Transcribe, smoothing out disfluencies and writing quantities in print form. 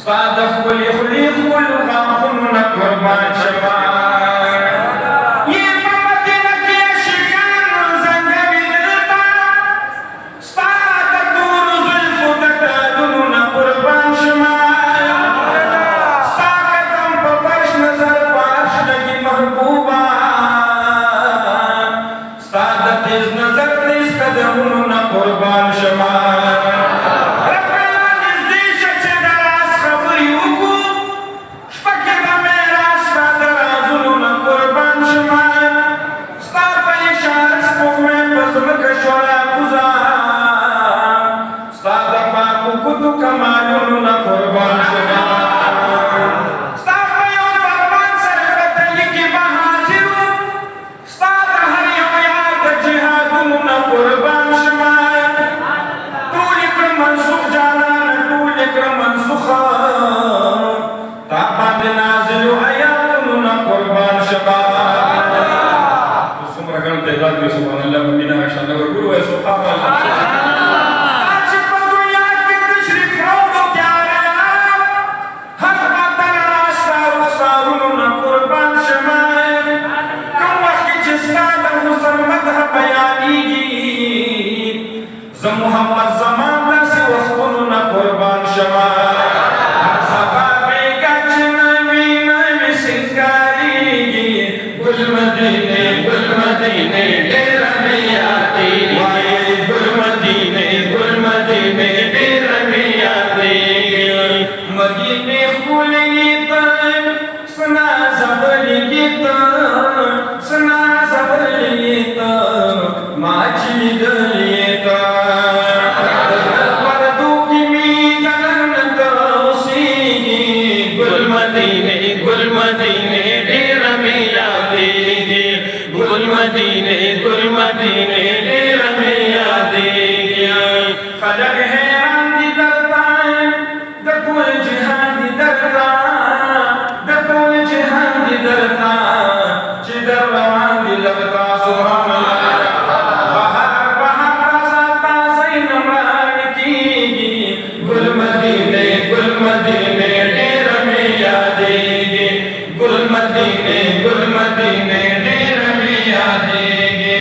صادق واليخليق والغاخن قربان شمال ये मदीना के शिकान जंगली दिलता सादत रुजुल फुदक दुन कुर्बान शमाल साकतम पफर्श नजर पाश लगी महबूबा सादत इस नजर इस कदम न कुर्बान शमाल मोहम्मद जमाना से वस्तुन कुर्बान शमाल सबाबे गजनवी नवी सिंगारी गुल मदीने डेरा में आती गुल मदीने डेरा में आती मदीने खुली तन सुना जबली तन माची गली गुल मदीने